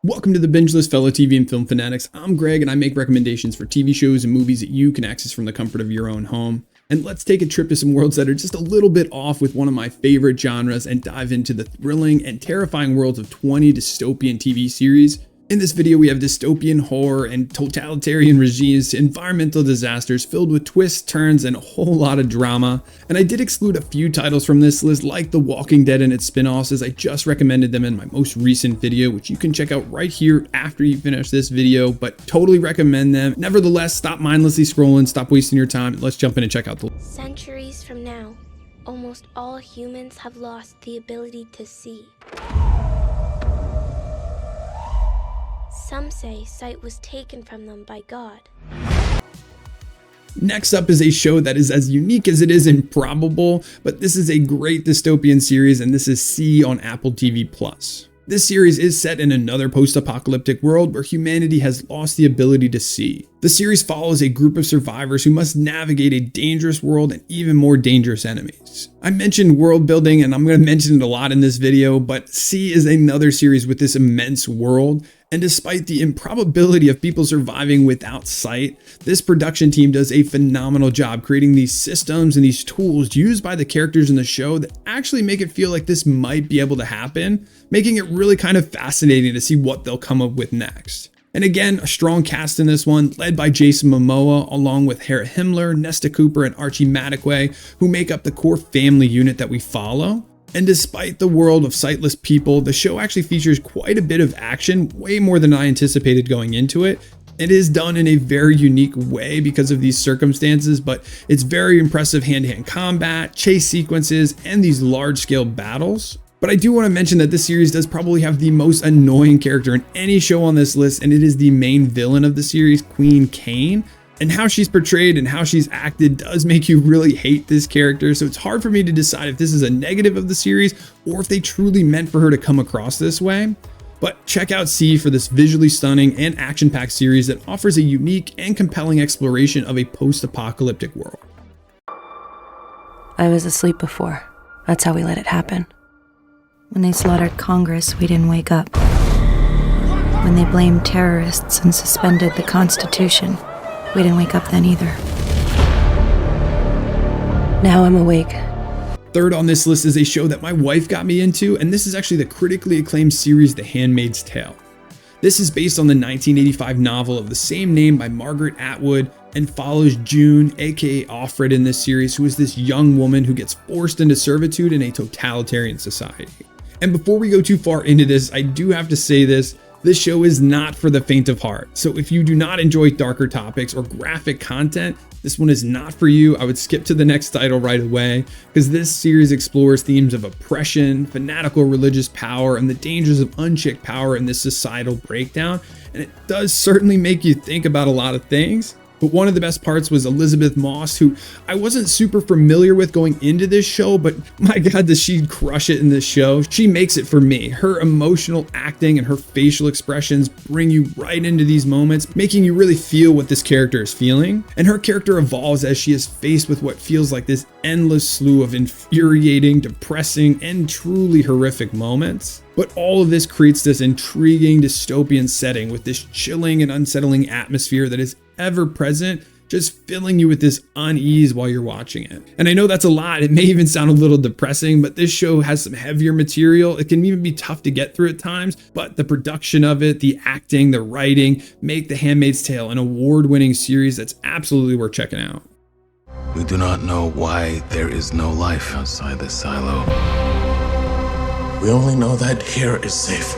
Welcome to the Binge List, fellow TV and film fanatics. I'm Greg, and I make recommendations for TV shows and movies that you can access from the comfort of your own home. And let's take a trip to some worlds that are just a little bit off with one of my favorite genres and dive into the thrilling and terrifying worlds of 20 dystopian TV series. In this video, we have dystopian horror and totalitarian regimes to environmental disasters filled with twists, turns, and a whole lot of drama. And I did exclude a few titles from this list, like The Walking Dead and its spin-offs, as I just recommended them in my most recent video, which you can check out right here after you finish this video, but totally recommend them. Nevertheless, stop mindlessly scrolling, stop wasting your time, and let's jump in and check out the list. Centuries from now, almost all humans have lost the ability to see. Some say sight was taken from them by God. Next up is a show that is as unique as it is improbable, but this is a great dystopian series, and this is See on Apple TV+. This series is set in another post-apocalyptic world where humanity has lost the ability to see. The series follows a group of survivors who must navigate a dangerous world and even more dangerous enemies. I mentioned world building, and I'm going to mention it a lot in this video, but See is another series with this immense world. And despite the improbability of people surviving without sight, this production team does a phenomenal job creating these systems and these tools used by the characters in the show that actually make it feel like this might be able to happen, making it really kind of fascinating to see what they'll come up with next. And again, a strong cast in this one, led by Jason Momoa, along with Hera Himmler, Nesta Cooper, and Archie Madekwe, who make up the core family unit that we follow. And despite the world of sightless people, the show actually features quite a bit of action, way more than I anticipated going into it. It is done in a very unique way because of these circumstances, but it's very impressive hand-to-hand combat, chase sequences, and these large-scale battles. But I do want to mention that this series does probably have the most annoying character in any show on this list, and it is the main villain of the series, Queen Kane. And how she's portrayed and how she's acted does make you really hate this character, so it's hard for me to decide if this is a negative of the series or if they truly meant for her to come across this way. But check out See for this visually stunning and action-packed series that offers a unique and compelling exploration of a post-apocalyptic world. I was asleep before. That's how we let it happen. When they slaughtered Congress, we didn't wake up. When they blamed terrorists and suspended the Constitution, we didn't wake up then either. Now I'm awake. Third on this list is a show that my wife got me into, and this is actually the critically acclaimed series The Handmaid's Tale. This is based on the 1985 novel of the same name by Margaret Atwood and follows June, aka Offred, in this series, who is this young woman who gets forced into servitude in a totalitarian society. And before we go too far into this, I do have to say this show is not for the faint of heart. So if you do not enjoy darker topics or graphic content, this one is not for you. I would skip to the next title right away, because this series explores themes of oppression, fanatical religious power, and the dangers of unchecked power in this societal breakdown. And it does certainly make you think about a lot of things. But one of the best parts was Elizabeth Moss, who I wasn't super familiar with going into this show, but my God, does she crush it in this show. She makes it for me. Her emotional acting and her facial expressions bring you right into these moments, making you really feel what this character is feeling. And her character evolves as she is faced with what feels like this endless slew of infuriating, depressing, and truly horrific moments. But all of this creates this intriguing dystopian setting with this chilling and unsettling atmosphere that is ever present, just filling you with this unease while you're watching it. And I know that's a lot. It may even sound a little depressing, but this show has some heavier material. It can even be tough to get through at times, but the production of it, the acting, the writing make The Handmaid's Tale an award-winning series that's absolutely worth checking out. We do not know why there is no life outside this silo. We only know that here is safe.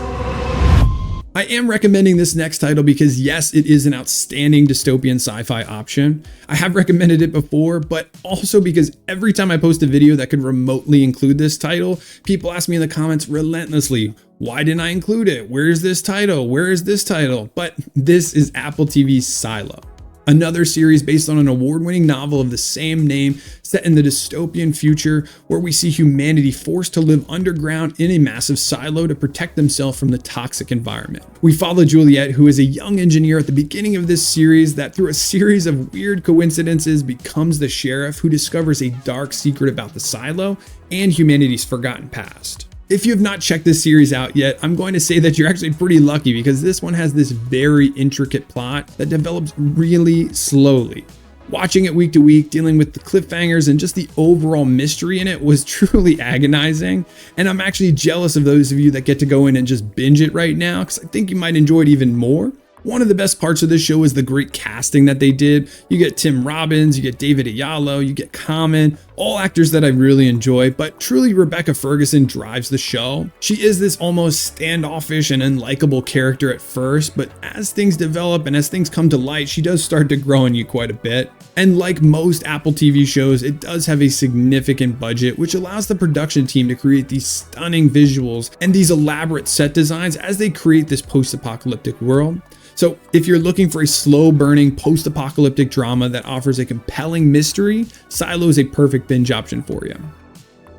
I am recommending this next title because yes, it is an outstanding dystopian sci-fi option. I have recommended it before, but also because every time I post a video that could remotely include this title, people ask me in the comments relentlessly, why didn't I include it? Where is this title? Where is this title? But this is Apple TV's Silo. Another series based on an award-winning novel of the same name, set in the dystopian future where we see humanity forced to live underground in a massive silo to protect themselves from the toxic environment. We follow Juliet, who is a young engineer at the beginning of this series that through a series of weird coincidences becomes the sheriff who discovers a dark secret about the silo and humanity's forgotten past. If you have not checked this series out yet, I'm going to say that you're actually pretty lucky because this one has this very intricate plot that develops really slowly. Watching it week to week, dealing with the cliffhangers and just the overall mystery in it was truly agonizing. And I'm actually jealous of those of you that get to go in and just binge it right now because I think you might enjoy it even more. One of the best parts of this show is the great casting that they did. You get Tim Robbins, you get David Oyelowo, you get Common, all actors that I really enjoy, but truly Rebecca Ferguson drives the show. She is this almost standoffish and unlikable character at first, but as things develop and as things come to light, she does start to grow on you quite a bit. And like most Apple TV shows, it does have a significant budget, which allows the production team to create these stunning visuals and these elaborate set designs as they create this post-apocalyptic world. So if you're looking for a slow-burning post-apocalyptic drama that offers a compelling mystery, Silo is a perfect binge option for you.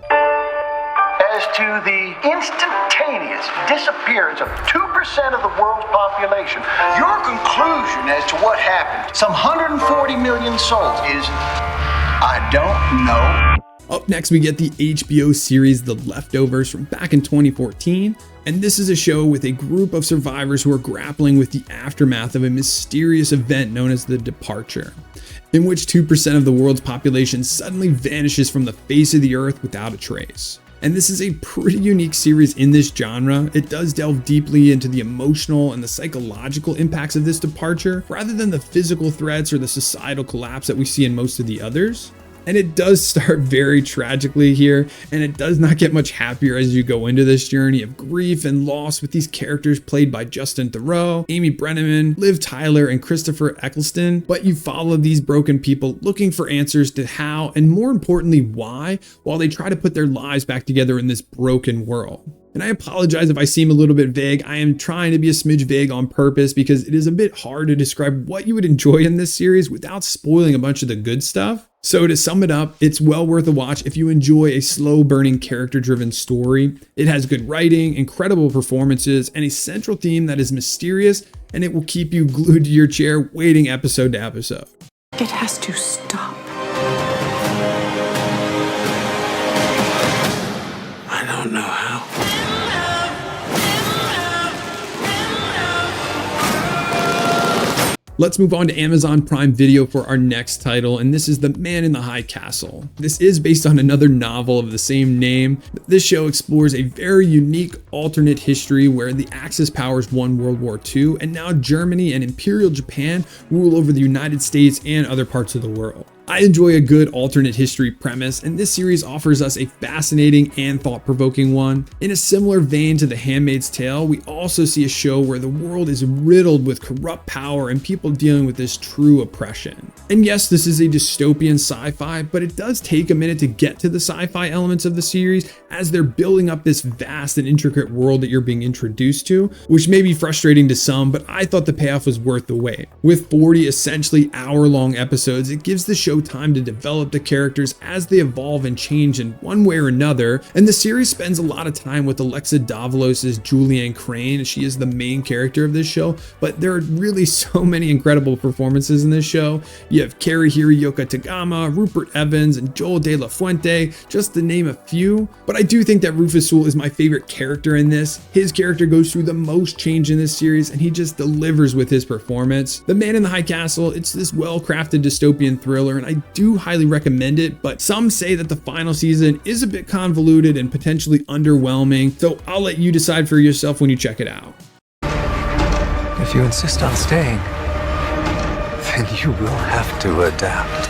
As to the instantaneous disappearance of 2% of the world's population, your conclusion as to what happened, some 140 million souls, is, I don't know. Up next, we get the HBO series The Leftovers from back in 2014. And this is a show with a group of survivors who are grappling with the aftermath of a mysterious event known as the Departure, in which 2% of the world's population suddenly vanishes from the face of the earth without a trace. And this is a pretty unique series in this genre. It does delve deeply into the emotional and the psychological impacts of this departure, rather than the physical threats or the societal collapse that we see in most of the others. And it does start very tragically here, and it does not get much happier as you go into this journey of grief and loss with these characters played by Justin Theroux, Amy Brenneman, Liv Tyler, and Christopher Eccleston. But you follow these broken people looking for answers to how, and more importantly, why, while they try to put their lives back together in this broken world. And I apologize if I seem a little bit vague. I am trying to be a smidge vague on purpose because it is a bit hard to describe what you would enjoy in this series without spoiling a bunch of the good stuff. So to sum it up, it's well worth a watch if you enjoy a slow burning character driven story. It has good writing, incredible performances, and a central theme that is mysterious, and it will keep you glued to your chair waiting episode to episode. It has to stop. I don't know how. Let's move on to Amazon Prime Video for our next title, and this is The Man in the High Castle. This is based on another novel of the same name. This show explores a very unique alternate history where the Axis powers won World War II, and now Germany and Imperial Japan rule over the United States and other parts of the world. I enjoy a good alternate history premise, and this series offers us a fascinating and thought-provoking one. In a similar vein to The Handmaid's Tale, we also see a show where the world is riddled with corrupt power and people dealing with this true oppression. And yes, this is a dystopian sci-fi, but it does take a minute to get to the sci-fi elements of the series as they're building up this vast and intricate world that you're being introduced to, which may be frustrating to some, but I thought the payoff was worth the wait. With 40 essentially hour-long episodes, it gives the show time to develop the characters as they evolve and change in one way or another, and the series spends a lot of time with Alexa Davalos' Julianne Crane. She is the main character of this show, but there are really so many incredible performances in this show. You have Cary-Hiroyuki Tagama, Rupert Evans, and Joel De La Fuente, just to name a few. But I do think that Rufus Sewell is my favorite character in this. His character goes through the most change in this series, and he just delivers with his performance. The Man in the High Castle, it's this well-crafted dystopian thriller, and I do highly recommend it, but some say that the final season is a bit convoluted and potentially underwhelming, so I'll let you decide for yourself when you check it out. If you insist on staying, then you will have to adapt.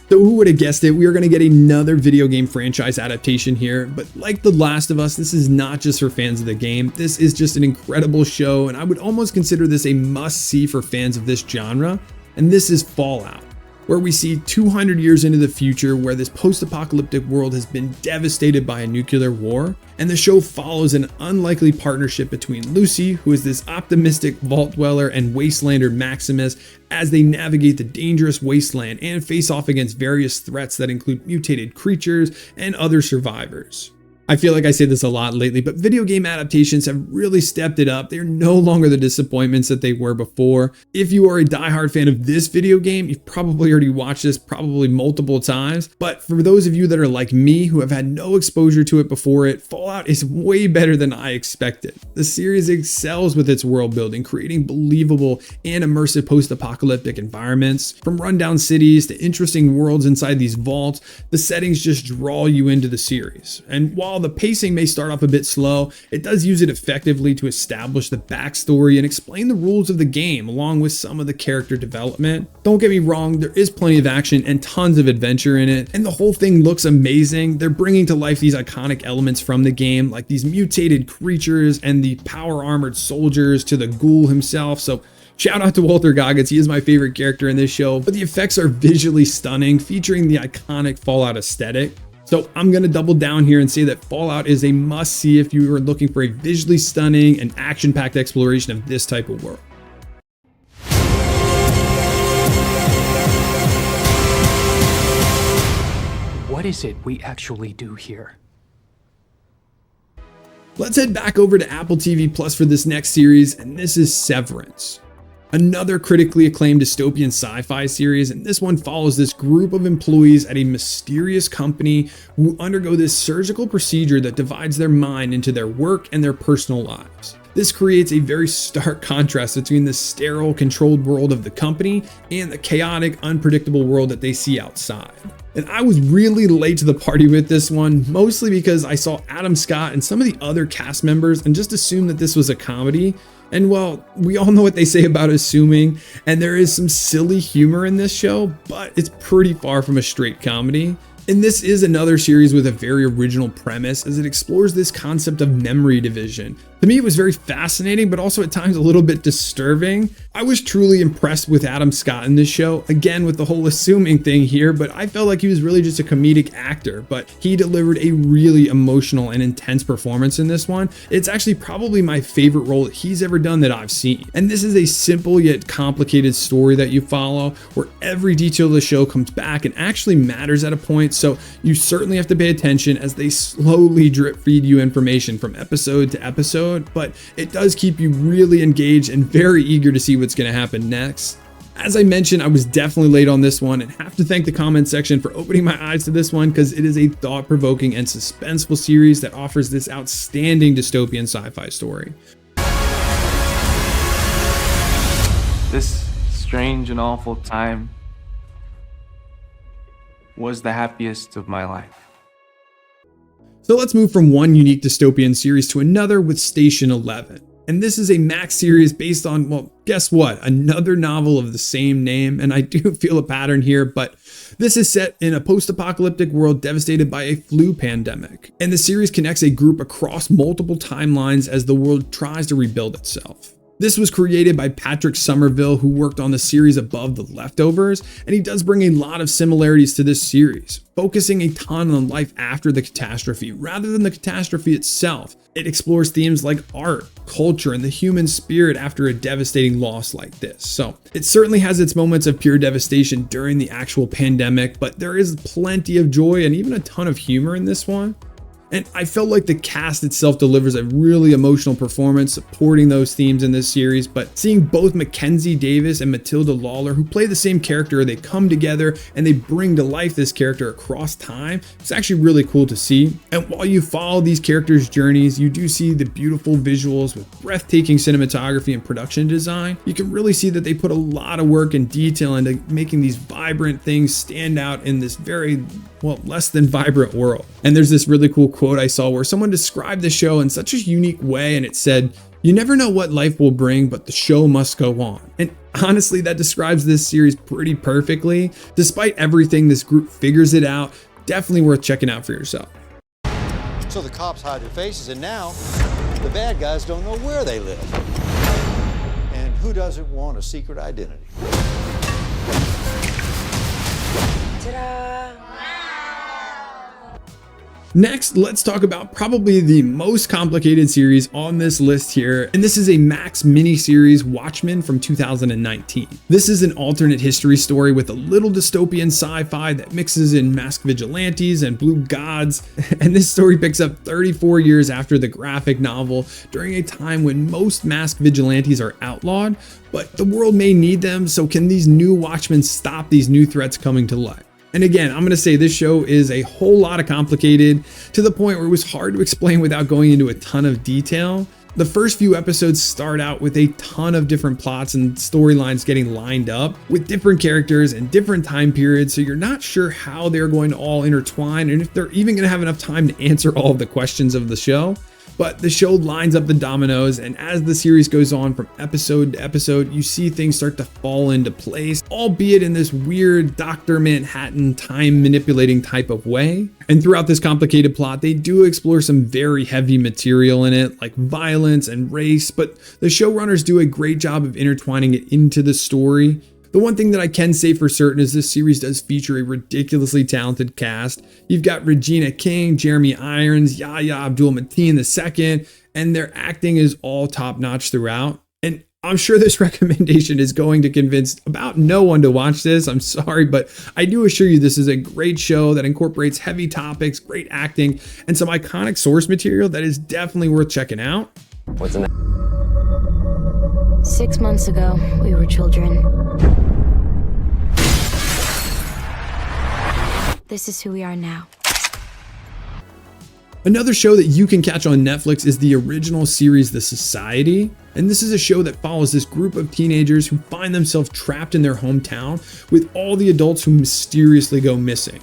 So who would have guessed it? We are going to get another video game franchise adaptation here, but like The Last of Us, this is not just for fans of the game. This is just an incredible show, and I would almost consider this a must-see for fans of this genre, and this is Fallout, where we see 200 years into the future where this post-apocalyptic world has been devastated by a nuclear war, and the show follows an unlikely partnership between Lucy, who is this optimistic vault dweller, and wastelander Maximus as they navigate the dangerous wasteland and face off against various threats that include mutated creatures and other survivors. I feel like I say this a lot lately, but video game adaptations have really stepped it up. They're no longer the disappointments that they were before. If you are a diehard fan of this video game, you've probably already watched this probably multiple times. But for those of you that are like me, who have had no exposure to it before it, Fallout is way better than I expected. The series excels with its world building, creating believable and immersive post-apocalyptic environments. From rundown cities to interesting worlds inside these vaults, the settings just draw you into the series. And while the pacing may start off a bit slow, it does use it effectively to establish the backstory and explain the rules of the game, along with some of the character development. Don't get me wrong, there is plenty of action and tons of adventure in it, and the whole thing looks amazing. They're bringing to life these iconic elements from the game, like these mutated creatures and the power armored soldiers to the ghoul himself. So shout out to Walter Goggins, he is my favorite character in this show, but the effects are visually stunning, featuring the iconic Fallout aesthetic. So I'm going to double down here and say that Fallout is a must-see if you are looking for a visually stunning and action-packed exploration of this type of world. What is it we actually do here? Let's head back over to Apple TV Plus for this next series, and this is Severance. Another critically acclaimed dystopian sci-fi series, and this one follows this group of employees at a mysterious company who undergo this surgical procedure that divides their mind into their work and their personal lives. This creates a very stark contrast between the sterile, controlled world of the company and the chaotic, unpredictable world that they see outside. And I was really late to the party with this one, mostly because I saw Adam Scott and some of the other cast members and just assumed that this was a comedy. And well, we all know what they say about assuming, and there is some silly humor in this show, but it's pretty far from a straight comedy. And this is another series with a very original premise, as it explores this concept of memory division. To me, it was very fascinating, but also at times a little bit disturbing. I was truly impressed with Adam Scott in this show, again with the whole assuming thing here, but I felt like he was really just a comedic actor, but he delivered a really emotional and intense performance in this one. It's actually probably my favorite role that he's ever done that I've seen. And this is a simple yet complicated story that you follow, where every detail of the show comes back and actually matters at a point, so you certainly have to pay attention as they slowly drip feed you information from episode to episode, but it does keep you really engaged and very eager to see what's going to happen next. As I mentioned, I was definitely late on this one and have to thank the comment section for opening my eyes to this one, because it is a thought-provoking and suspenseful series that offers this outstanding dystopian sci-fi story. This strange and awful time was the happiest of my life. So let's move from one unique dystopian series to another with Station 11. And this is a Max series based on, well, guess what? Another novel of the same name. And I do feel a pattern here, but this is set in a post-apocalyptic world devastated by a flu pandemic. And the series connects a group across multiple timelines as the world tries to rebuild itself. This was created by Patrick Somerville, who worked on the series above The Leftovers, and he does bring a lot of similarities to this series, focusing a ton on life after the catastrophe rather than the catastrophe itself. It explores themes like art, culture, and the human spirit after a devastating loss like this. So it certainly has its moments of pure devastation during the actual pandemic, but there is plenty of joy and even a ton of humor in this one. And I felt like the cast itself delivers a really emotional performance supporting those themes in this series, but seeing both Mackenzie Davis and Matilda Lawler, who play the same character, they come together and they bring to life this character across time. It's actually really cool to see. And while you follow these characters' journeys, you do see the beautiful visuals with breathtaking cinematography and production design. You can really see that they put a lot of work and detail into making these vibrant things stand out in this very, well, less than vibrant world. And there's this really cool quote I saw where someone described the show in such a unique way, and it said, "You never know what life will bring, but the show must go on." And honestly, that describes this series pretty perfectly. Despite everything, this group figures it out. Definitely worth checking out for yourself. So the cops hide their faces, and now the bad guys don't know where they live. And who doesn't want a secret identity? Next, let's talk about probably the most complicated series on this list here, and this is a Max miniseries, Watchmen from 2019. This is an alternate history story with a little dystopian sci-fi that mixes in masked vigilantes and blue gods, and this story picks up 34 years after the graphic novel during a time when most masked vigilantes are outlawed, but the world may need them, so can these new Watchmen stop these new threats coming to life? And again, I'm going to say this show is a whole lot of complicated to the point where it was hard to explain without going into a ton of detail. The first few episodes start out with a ton of different plots and storylines getting lined up with different characters and different time periods, so you're not sure how they're going to all intertwine and if they're even going to have enough time to answer all of the questions of the show. But the show lines up the dominoes, and as the series goes on from episode to episode, you see things start to fall into place, albeit in this weird Dr. Manhattan time manipulating type of way. And throughout this complicated plot, they do explore some very heavy material in it, like violence and race, but the showrunners do a great job of intertwining it into the story. The one thing that I can say for certain is this series does feature a ridiculously talented cast. You've got Regina King, Jeremy Irons, Yahya Abdul-Mateen II, and their acting is all top-notch throughout. And I'm sure this recommendation is going to convince about no one to watch this. I'm sorry, but I do assure you this is a great show that incorporates heavy topics, great acting, and some iconic source material that is definitely worth checking out. What's in that? 6 months ago, we were children. This is who we are now. Another show that you can catch on Netflix is the original series The Society, and this is a show that follows this group of teenagers who find themselves trapped in their hometown with all the adults who mysteriously go missing.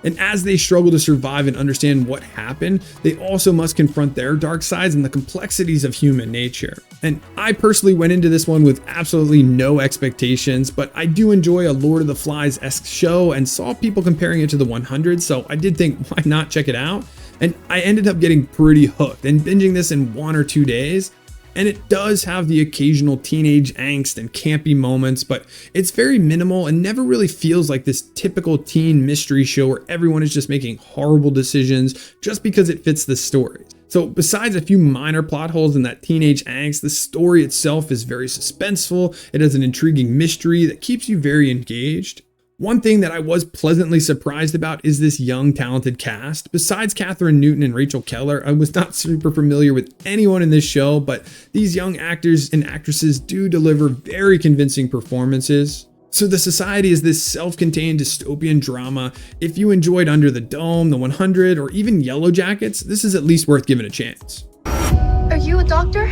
And as they struggle to survive and understand what happened, they also must confront their dark sides and the complexities of human nature. And I personally went into this one with absolutely no expectations, but I do enjoy a Lord of the Flies-esque show and saw people comparing it to the 100, so I did think, why not check it out? And I ended up getting pretty hooked and binging this in 1 or 2 days. And it does have the occasional teenage angst and campy moments, but it's very minimal and never really feels like this typical teen mystery show where everyone is just making horrible decisions just because it fits the story. So besides a few minor plot holes in that teenage angst, the story itself is very suspenseful. It has an intriguing mystery that keeps you very engaged. One thing that I was pleasantly surprised about is this young, talented cast. Besides Catherine Newton and Rachel Keller, I was not super familiar with anyone in this show, but these young actors and actresses do deliver very convincing performances. So The Society is this self-contained dystopian drama. If you enjoyed Under the Dome, The 100, or even Yellow Jackets, this is at least worth giving a chance. Are you a doctor?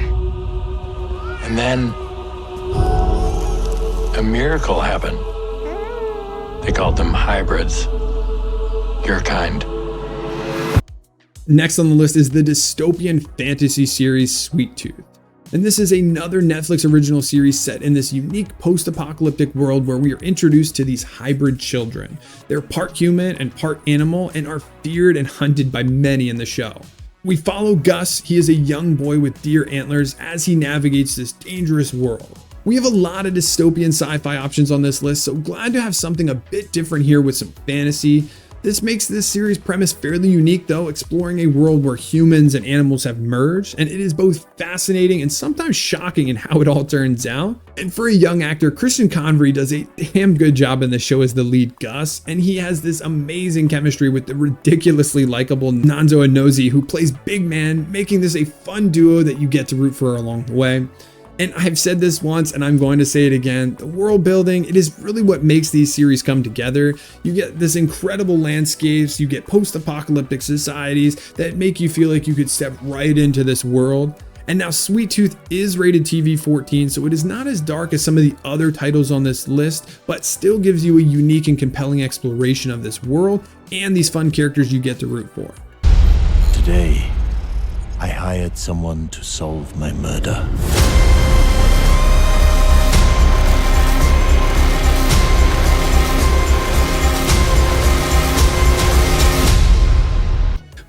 And then a miracle happened. They called them hybrids. Your kind. Next on the list is the dystopian fantasy series Sweet Tooth. And this is another Netflix original series set in this unique post-apocalyptic world where we are introduced to these hybrid children. They're part human and part animal and are feared and hunted by many in the show. We follow Gus. He is a young boy with deer antlers as he navigates this dangerous world. We have a lot of dystopian sci-fi options on this list, so glad to have something a bit different here with some fantasy. This makes this series premise fairly unique though, exploring a world where humans and animals have merged, and it is both fascinating and sometimes shocking in how it all turns out. And for a young actor, Christian Convery does a damn good job in the show as the lead Gus, and he has this amazing chemistry with the ridiculously likable Nonzo Anozie, who plays Big Man, making this a fun duo that you get to root for along the way. And I've said this once and I'm going to say it again, the world building, it is really what makes these series come together. You get this incredible landscapes, you get post-apocalyptic societies that make you feel like you could step right into this world. And now Sweet Tooth is rated TV-14, so it is not as dark as some of the other titles on this list, but still gives you a unique and compelling exploration of this world and these fun characters you get to root for. Today, I hired someone to solve my murder.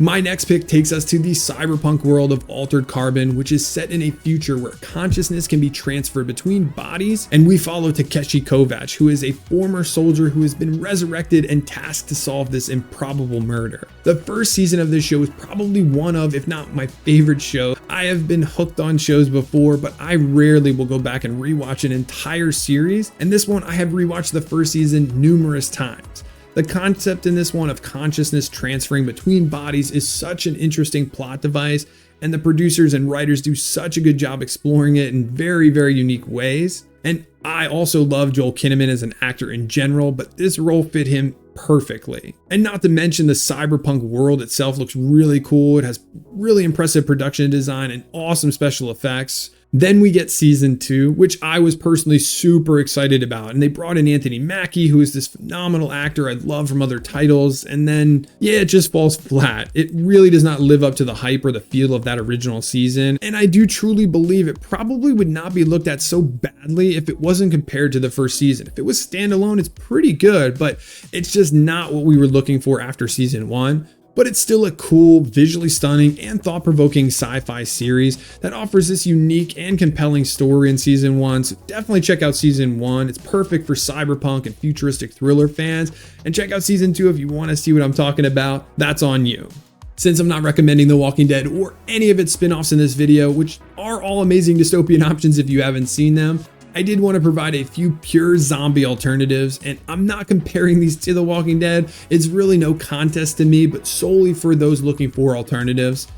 My next pick takes us to the cyberpunk world of Altered Carbon, which is set in a future where consciousness can be transferred between bodies, and we follow Takeshi Kovacs, who is a former soldier who has been resurrected and tasked to solve this improbable murder. The first season of this show is probably one of, if not my favorite show. I have been hooked on shows before, but I rarely will go back and rewatch an entire series, and this one I have rewatched the first season numerous times. The concept in this one of consciousness transferring between bodies is such an interesting plot device, and the producers and writers do such a good job exploring it in very, very unique ways. And I also love Joel Kinnaman as an actor in general, but this role fit him perfectly. And not to mention the cyberpunk world itself looks really cool. It has really impressive production design and awesome special effects. Then we get season 2, which I was personally super excited about. And they brought in Anthony Mackie, who is this phenomenal actor I love from other titles. And then, yeah, it just falls flat. It really does not live up to the hype or the feel of that original season. And I do truly believe it probably would not be looked at so badly if it wasn't compared to the first season. If it was standalone, it's pretty good, but it's just not what we were looking for after season 1. But it's still a cool, visually stunning, and thought-provoking sci-fi series that offers this unique and compelling story in season 1. So definitely check out season 1. It's perfect for cyberpunk and futuristic thriller fans. And check out season 2 if you want to see what I'm talking about. That's on you. Since I'm not recommending The Walking Dead or any of its spin-offs in this video, which are all amazing dystopian options if you haven't seen them, I did want to provide a few pure zombie alternatives, and I'm not comparing these to The Walking Dead. It's really no contest to me, but solely for those looking for alternatives.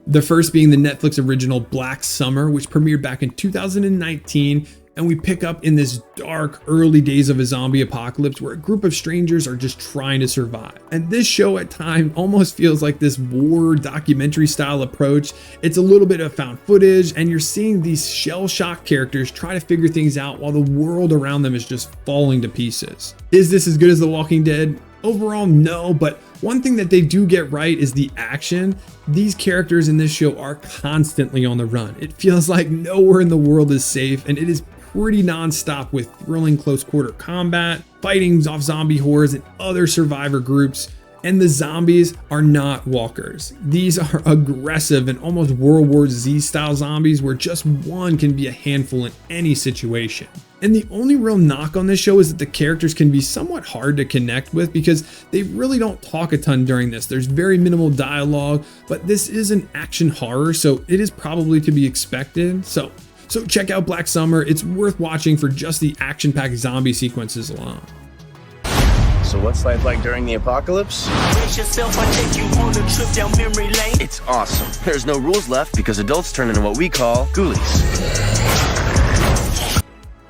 The first being the Netflix original Black Summer, which premiered back in 2019. And we pick up in this dark early days of a zombie apocalypse where a group of strangers are just trying to survive. And this show at times almost feels like this war documentary style approach. It's a little bit of found footage, and you're seeing these shell-shocked characters try to figure things out while the world around them is just falling to pieces. Is this as good as The Walking Dead? Overall, no, but one thing that they do get right is the action. These characters in this show are constantly on the run. It feels like nowhere in the world is safe, and it is pretty non-stop with thrilling close quarter combat, fighting off zombie hordes and other survivor groups. And the zombies are not walkers. These are aggressive and almost World War Z style zombies where just one can be a handful in any situation. And the only real knock on this show is that the characters can be somewhat hard to connect with because they really don't talk a ton during this. There's very minimal dialogue, but this is an action horror, so it is probably to be expected. So check out Black Summer. It's worth watching for just the action-packed zombie sequences alone. So what's life like during the apocalypse? It's awesome. There's no rules left because adults turn into what we call ghoulies.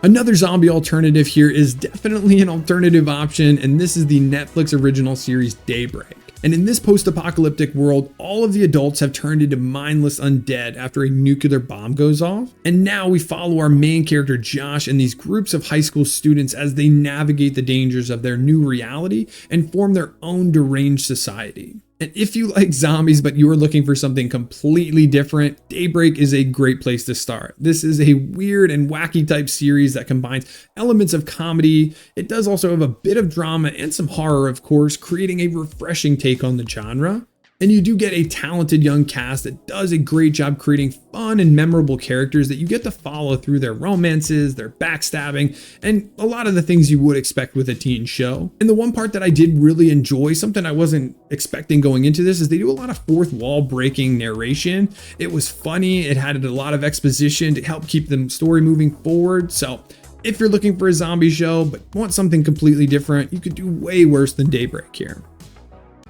Another zombie alternative here is definitely an alternative option, and this is the Netflix original series Daybreak. And in this post-apocalyptic world, all of the adults have turned into mindless undead after a nuclear bomb goes off. And now we follow our main character Josh and these groups of high school students as they navigate the dangers of their new reality and form their own deranged society. And if you like zombies, but you are looking for something completely different, Daybreak is a great place to start. This is a weird and wacky type series that combines elements of comedy. It does also have a bit of drama and some horror, of course, creating a refreshing take on the genre. And you do get a talented young cast that does a great job creating fun and memorable characters that you get to follow through their romances, their backstabbing, and a lot of the things you would expect with a teen show. And the one part that I did really enjoy, something I wasn't expecting going into this, is they do a lot of fourth wall breaking narration. It was funny. It had a lot of exposition to help keep the story moving forward. So if you're looking for a zombie show but want something completely different, you could do way worse than Daybreak here.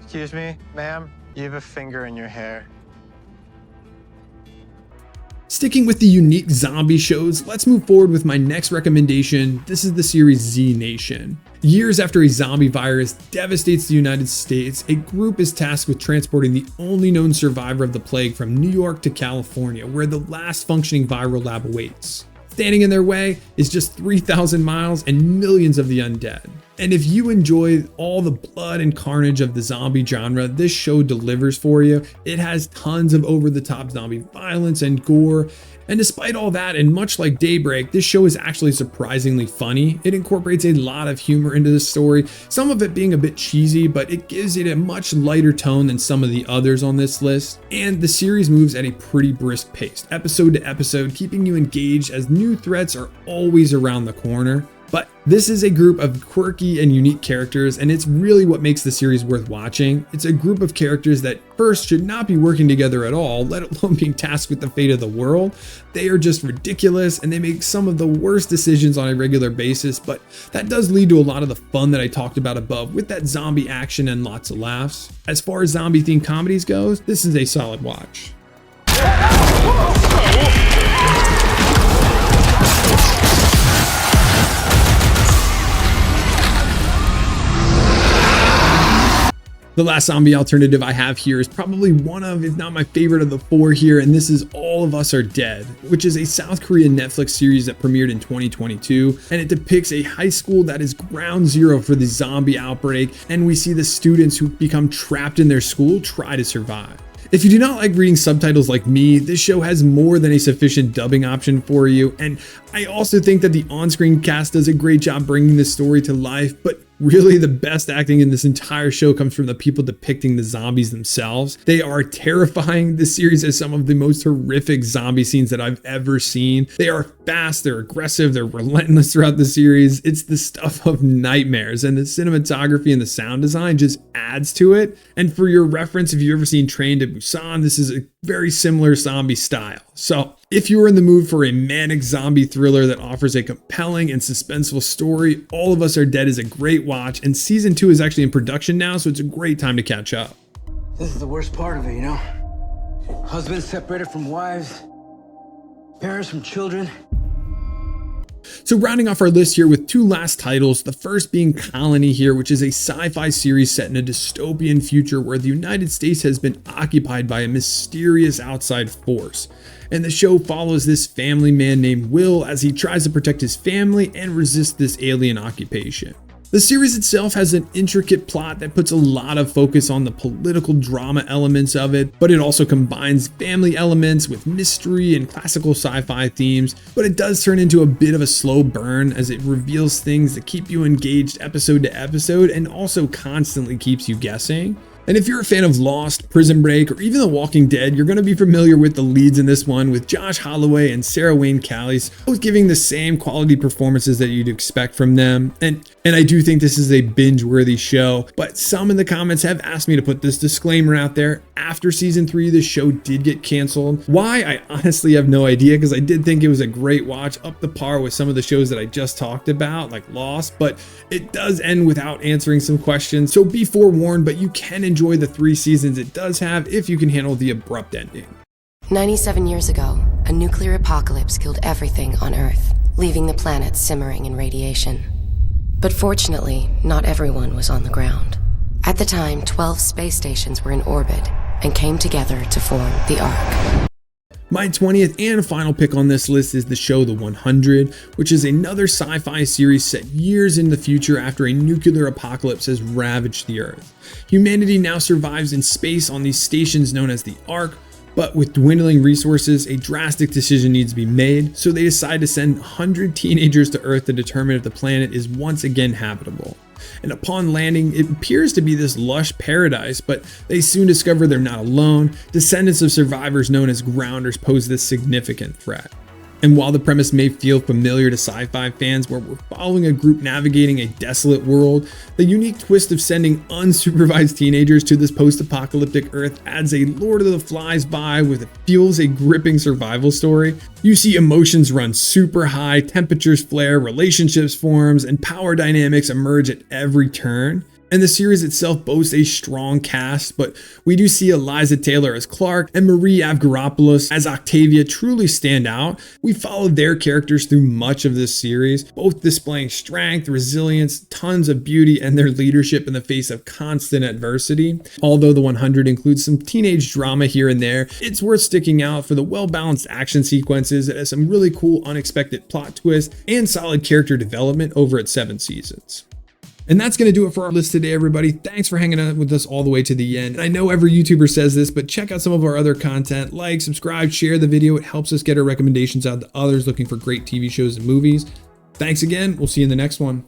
Excuse me, ma'am. You have a finger in your hair. Sticking with the unique zombie shows, let's move forward with my next recommendation. This is the series Z Nation. Years after a zombie virus devastates the United States, a group is tasked with transporting the only known survivor of the plague from New York to California, where the last functioning viral lab awaits. Standing in their way is just 3,000 miles and millions of the undead. And if you enjoy all the blood and carnage of the zombie genre, this show delivers for you. It has tons of over-the-top zombie violence and gore, And despite all that, and much like Daybreak, this show is actually surprisingly funny. It incorporates a lot of humor into the story, some of it being a bit cheesy, but it gives it a much lighter tone than some of the others on this list. And the series moves at a pretty brisk pace, episode to episode, keeping you engaged as new threats are always around the corner. But this is a group of quirky and unique characters, and it's really what makes the series worth watching. It's a group of characters that first should not be working together at all, let alone being tasked with the fate of the world. They are just ridiculous, and they make some of the worst decisions on a regular basis, but that does lead to a lot of the fun that I talked about above, with that zombie action and lots of laughs. As far as zombie-themed comedies goes, this is a solid watch. The last zombie alternative I have here is probably one of, if not my favorite of the four here, and this is All of Us Are Dead, which is a South Korean Netflix series that premiered in 2022, and it depicts a high school that is ground zero for the zombie outbreak, and we see the students who become trapped in their school try to survive. If you do not like reading subtitles like me, this show has more than a sufficient dubbing option for you, and I also think that the on-screen cast does a great job bringing this story to life, but really the best acting in this entire show comes from the people depicting the zombies themselves. They are terrifying. This series has some of the most horrific zombie scenes that I've ever seen. They are fast, they're aggressive, they're relentless throughout the series. It's the stuff of nightmares, and the cinematography and the sound design just adds to it. And for your reference, if you've ever seen Train to Busan, this is a very similar zombie style. So if you are in the mood for a manic zombie thriller that offers a compelling and suspenseful story, All of Us Are Dead is a great watch, and season 2 is actually in production now, so it's a great time to catch up. This is the worst part of it, you know? Husbands separated from wives, parents from children. So rounding off our list here with two last titles, the first being Colony here, which is a sci-fi series set in a dystopian future where the United States has been occupied by a mysterious outside force. And the show follows this family man named Will as he tries to protect his family and resist this alien occupation. The series itself has an intricate plot that puts a lot of focus on the political drama elements of it, but it also combines family elements with mystery and classical sci-fi themes, but it does turn into a bit of a slow burn as it reveals things that keep you engaged episode to episode and also constantly keeps you guessing. And if you're a fan of Lost, Prison Break, or even The Walking Dead, you're going to be familiar with the leads in this one, with Josh Holloway and Sarah Wayne Callies both giving the same quality performances that you'd expect from them. And I do think this is a binge-worthy show, but some in the comments have asked me to put this disclaimer out there. After season 3, the show did get canceled. Why? I honestly have no idea, because I did think it was a great watch, up to par with some of the shows that I just talked about, like Lost, but it does end without answering some questions, so be forewarned, but you can enjoy the 3 seasons it does have if you can handle the abrupt ending. 97 years ago, a nuclear apocalypse killed everything on Earth, leaving the planet simmering in radiation. But fortunately, not everyone was on the ground. At the time, 12 space stations were in orbit and came together to form the Ark. My 20th and final pick on this list is the show The 100, which is another sci-fi series set years in the future after a nuclear apocalypse has ravaged the Earth. Humanity now survives in space on these stations known as the Ark, but with dwindling resources, a drastic decision needs to be made, so they decide to send 100 teenagers to Earth to determine if the planet is once again habitable. And upon landing, it appears to be this lush paradise, but they soon discover they're not alone. Descendants of survivors known as grounders pose this significant threat. And while the premise may feel familiar to sci-fi fans, where we're following a group navigating a desolate world, the unique twist of sending unsupervised teenagers to this post-apocalyptic Earth adds a Lord of the Flies vibe with it fuels a gripping survival story. You see emotions run super high, temperatures flare, relationships form, and power dynamics emerge at every turn. And the series itself boasts a strong cast, but we do see Eliza Taylor as Clark and Marie Avgeropoulos as Octavia truly stand out. We follow their characters through much of this series, both displaying strength, resilience, tons of beauty, and their leadership in the face of constant adversity. Although The 100 includes some teenage drama here and there, it's worth sticking out for the well-balanced action sequences. It has some really cool unexpected plot twists and solid character development over its 7 seasons. And that's going to do it for our list today, everybody. Thanks for hanging out with us all the way to the end. And I know every YouTuber says this, but check out some of our other content. Like, subscribe, share the video. It helps us get our recommendations out to others looking for great TV shows and movies. Thanks again. We'll see you in the next one.